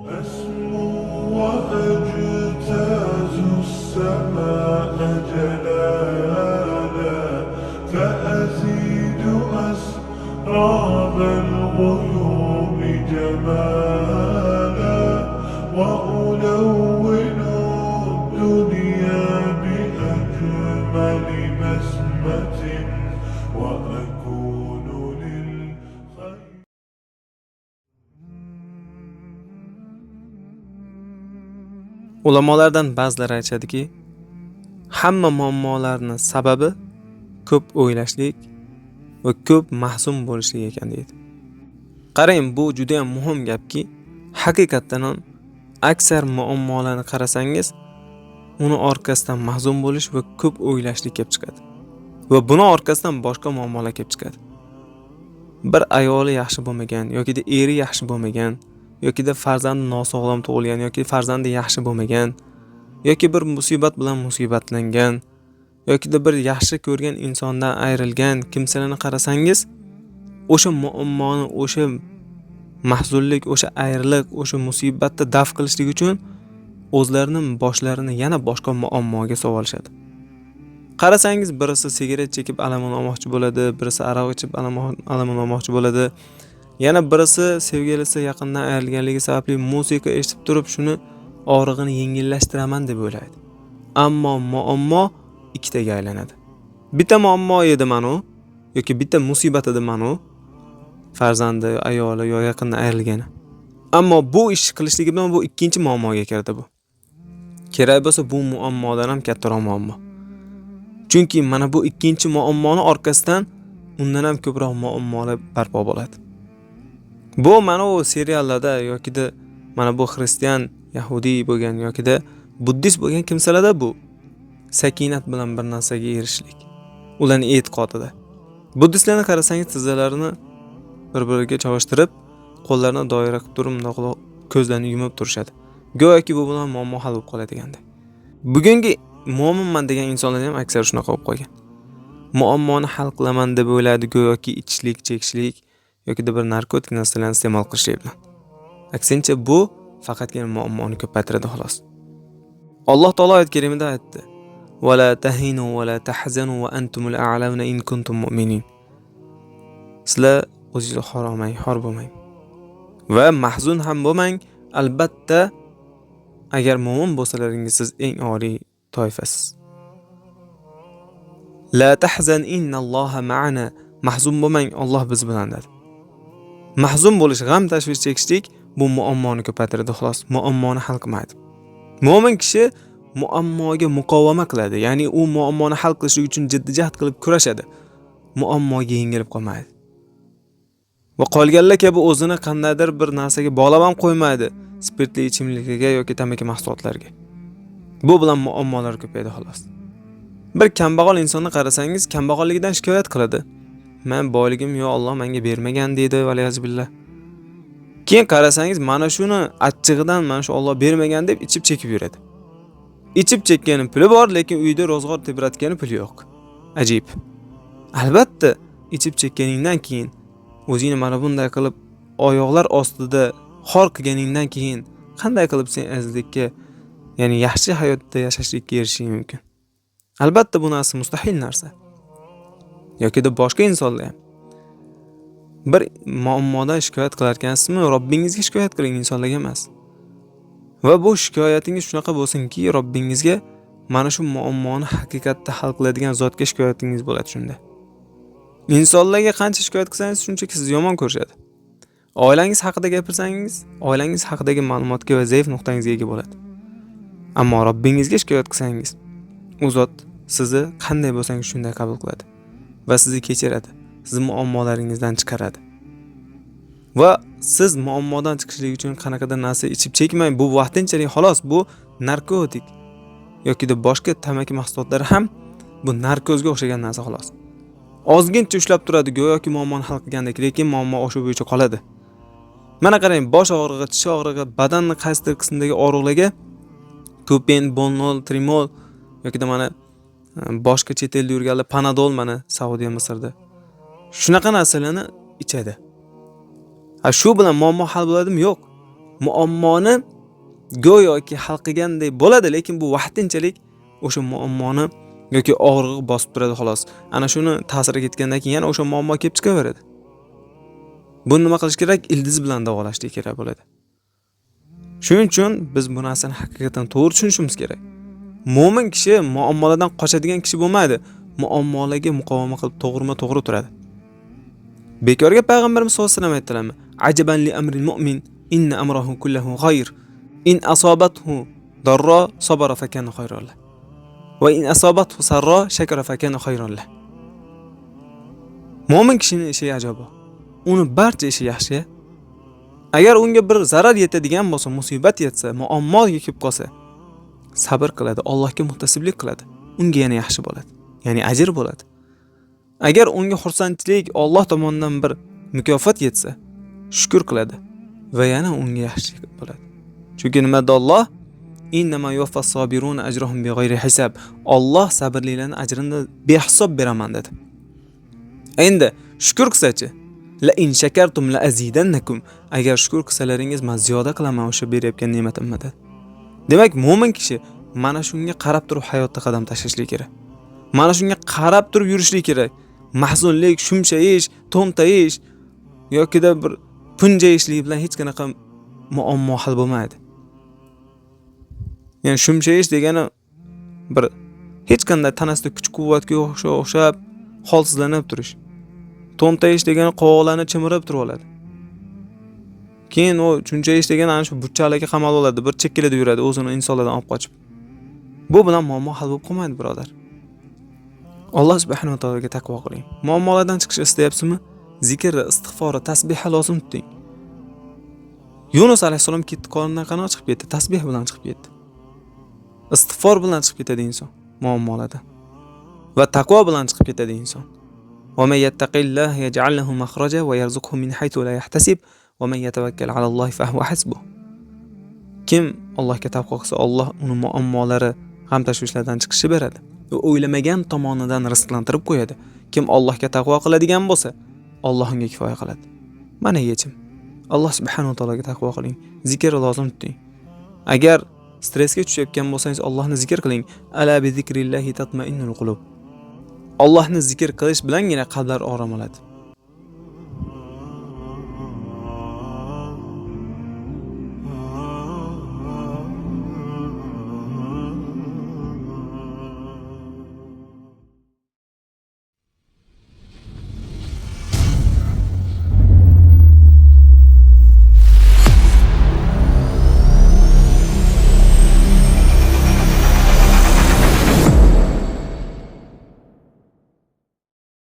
أسمو وأجتاز السماء جلالا فأزيد أسراب الغيوم جمالا وألون الدنيا بأجمل بسمة وأكون للخير. Ulamolardan ba'zilari aytadiki, hamma muammolarning sababi ko'p o'ylashlik va ko'p mahzun bo'lishlik ekan deydi. Qarang, bu juda ham muhim gapki, haqiqatan ham aksar muammolarni qarasangiz, uni orqasidan mahzun bo'lish va ko'p o'ylashlik kelib chiqadi. Va buni orqasidan boshqa muammolar kelib chiqadi. Bir ayoli yaxshi bo'lmagan yoki eri yaxshi bo'lmagan yoki farzandi nosog'lom tug'ilgan yoki farzandi yaxshi bo'lmagan yoki bir musibat bilan musibatlangan yoki bir yaxshi ko'rgan insondan ayrilgan kimsalarni qarasangiz, o'sha muammoni, o'sha mahzunlik, o'sha ayriliq, o'sha musibatni daf qilishlik uchun o'zlarining boshlarini yana boshqa muammoga solishadi. Qarasangiz, birisi sigaret chekib alamon olmoqchi bo'ladi, birisi aroq ichib alamon olmoqchi bo'ladi. Yana birisi sevgilisi yaqindan ayrilganligi sababli musiqa eshitib turib shuni og'rig'ini yengillashtiraman deb o'ylaydi. Ammo muammo ikkitaga aylanadi. Bitta muammo edi mana u yoki bitta musibat edi mana u, farzandi, ayoli yoki yaqindan ayrilgani. Ammo bu ish qilishligi bilan bu ikkinchi muammoga kirdi bu. Kerak bo'lsa bu muammodan ham kattaroq muammo. Chunki mana bu ikkinchi muammoni orqasidan undan ham ko'proq muammolar barpo bo'ladi. Bu mana u seriallarda yoki mana bu xristian, yahudiy bo'lgan yoki buddist bo'lgan kimsalarda bu sakinat bilan bir narsaga erishishlik. Ularning e'tiqodida. Buddistlarni qarasangiz, tizzalarini bir-biriga chavashtirib, qo'llarini doira qilib turib, ko'zlarini yumib turishadi. Go'yoki bu bilan muammo hal bo'lib qoladiganday. Bugungi mo'minman degan insonlar ham aksar shunaqa bo'lib qolgan. Muammoni hal qilaman deb o'yladi, go'yoki ichishlik, chekishlik yoki bir narkotik narsalarni iste'mol qilishlik bilan. Aksincha bu faqatgina muammoni ko'paytiradi xolos. Alloh taolo oyat karimida aytdi: "Va la tahinu va la tahzanu va antumul a'launa in kuntum mu'minin." Sizlar o'zingizni xor bo'lmang va mahzun ham bo'lmang, albatta agar mu'min bo'lsalaringiz siz eng oliy toifasiz. La tahzan innalloha ma'ana. Mahzun bo'lmang, Alloh biz bilan dedi. Mahzun bo'lish, g'am tashvish chekishlik bu muammoni ko'paytiradi xolos, muammoni hal qilmaydi. Mo'min kishi muammoga muqovama qiladi, ya'ni u muammoni hal qilish uchun jiddiy jahd qilib kurashadi. Muammoga yengilib qolmaydi. Va qolganlar kabi o'zini qandaydir bir narsaga bog'lab ham qo'ymaydi, spirtli ichimliklarga yoki tamaki mahsulotlarga. Bu bilan muammolar ko'payadi xolos. Bir kambag'al insonni qarasangiz, kambag'alligidan shikoyat qiladi. Men boyligim yo Alloh menga bermagan deydi, valiyazbillah. Keyin qarasangiz, mana shuni achchig'idan mana shu Alloh bermagan deb ichib chekib yuradi. Ichib chekkaning puli bor, lekin uyda ro'zg'or tebratgani puli yo'q. Ajib. Albatta, ichib chekkaningdan keyin o'zingni mana bunday qilib oyoqlar ostida xor qilganingdan keyin qanday qilib sen azizlikka, ya'ni yaxshi hayotda yashashlikka erishishing mumkin? Albatta bu narsa mustahil narsa. Yoki boshqa insonlar ham. Bir muammodan shikoyat qilar ekansizmi, Robbingizga shikoyat qiling, insonlarga emas. Va bu shikoyatingiz shunaqa bo'lsinki, Robbingizga mana shu muammoni haqiqatda hal qiladigan zotga shikoyatingiz bo'ladi shunda. Insonlarga qancha shikoyat qilsangiz, shunchaki sizni yomon ko'rishadi. Oilangiz haqida gapirsangiz, oilangiz haqidagi ma'lumotga va zaif nuqtangizga ega bo'ladi. Ammo Robbingizga shikoyat qilsangiz, u zot sizni qanday bo'lsangiz shunday qabul qiladi va sizni kechiradi, sizni muammolaringizdan chiqaradi. Va siz muammodan chiqishlik uchun qanaqadir narsa ichib chekmang, bu vaqtinchalik xolos, bu narkotik yoki boshqa tamaki mahsulotlari ham bu narkozga o'xshagan narsa xolos. Ozgincha ushlab turadi, go'yoki muammoni hal qilgandek, lekin muammo o'sha bo'yicha qoladi. Mana qarang, bosh og'rig'i, tish og'rig'i, badanning qaysidir qismidagi og'riqlarga Kupen, Bonol, Trimol yoki mana boshqa chet elda yurganlar Panadol, mana Saudiya, Misrda shunaqa narsalarni ichadi. Shu bilan muammo hal bo'ladimi? Yo'q. muammoni go'yoki hal qilgandek bo'ladi, lekin bu vaqtinchalik o'sha muammoni yoki og'rig'i bosib turadi xolos. Ana shuni ta'siri ketgandan keyin yana o'sha muammo kelib chiqaveradi. Buni nima qilish kerak? Ildiz bilan davolashlik kerak bo'ladi. Shuning uchun biz bu narsani haqiqatan to'g'ri tushunishimiz kerak. Mo'min kishi muammolardan qochadigan kishi bo'lmaydi. Muammolarga muqovama qilib to'g'rima-to'g'ri turadi. Bekorga payg'ambarimiz sollallohu alayhi vasallam aytdilarmi? Ajaban li amril mu'min inna amrahu kulluhu khayr. In asobathu darra sabara fakana khayran lahu. Va in asobathu sarra shakara fakana khayran lahu. Mo'min kishining ishi ajoyib. Uni barcha ishi yaxshi. Agar unga bir zarar yetadigan bo'lsa, musibat yetsa, muammo kelib qolsa, sabr qiladi, Allohga muhtasiblik qiladi. Unga yana yaxshi bo'ladi. Ya'ni ajr bo'ladi. Agar unga xursandchilik Alloh tomonidan bir mukofot yetsa, shukr qiladi va yana unga yaxshilik bo'ladi. Chunki nima dedi Alloh? Innama yuwaffas sabiruna ajrahum bighayri hisab. Alloh sabrlilarning ajrini behisob beraman dedi. Endi shukr qilsachi, la in shakartum la azidannakum. Agar shukr qilsalaringiz men ziyoda qilaman o'sha berayotgan ne'matimni dedi. Demak, mo'min kishi mana shunga qarab turib hayotda qadam tashlashlik kerak. Mana shunga qarab turib yurishlik kerak. Mahzunlik, shumshayish, to'ntayish yokida bir punjayishlik bilan hech qanaqa muammo hal bo'lmaydi. Ya'ni shumshayish degani bir hech qanday tanasida kuch-quvvatga o'xshab holsizlanib turish. To'ntayish degani qovoqlarni chimirib turib oladi. Keyin u chunchayish degani ana shu buchalarga qamalib oladi, bir chekkilada yuradi, o'zini insonlardan olib qochib. Bu bilan muammo hal bo'lib qolmaydi, birodar. Alloh subhanahu va taologa taqvo qiling. Muammolardan chiqish istayapsizmi? Zikr, istig'for, tasbih lozim tuting. Yunus alayhisalom ketdi, qornidan qanoq chiqib ketdi, tasbih bilan chiqib ketdi. Istig'for bilan chiqib ketadi inson muammolardan. Va taqvo bilan chiqib ketadi inson. Va may yattaqillaha yaj'al lahu makhraja va yarzuqhu min haythu la yahtasib va man yatawakkal 'ala Allohi fa huwa hasbuh. Kim Allohga taqvo qilsa, Alloh uni muammolari, g'am tashvishlardan chiqishni beradi. U o'ylamagan tomonidan rizqlantirib qo'yadi. Kim Allohga taqvo qiladigan bo'lsa, Alloh unga kifoya qiladi. Mana yechim. Alloh subhanahu va taologa taqvo qiling. Zikr lozim tuting. Agar stressga tushayotgan bo'lsangiz, Allohni zikr qiling. Ala bi zikrillahi tatma'innul qulub. Allohni zikr qilish bilangina qalblar orom oladi.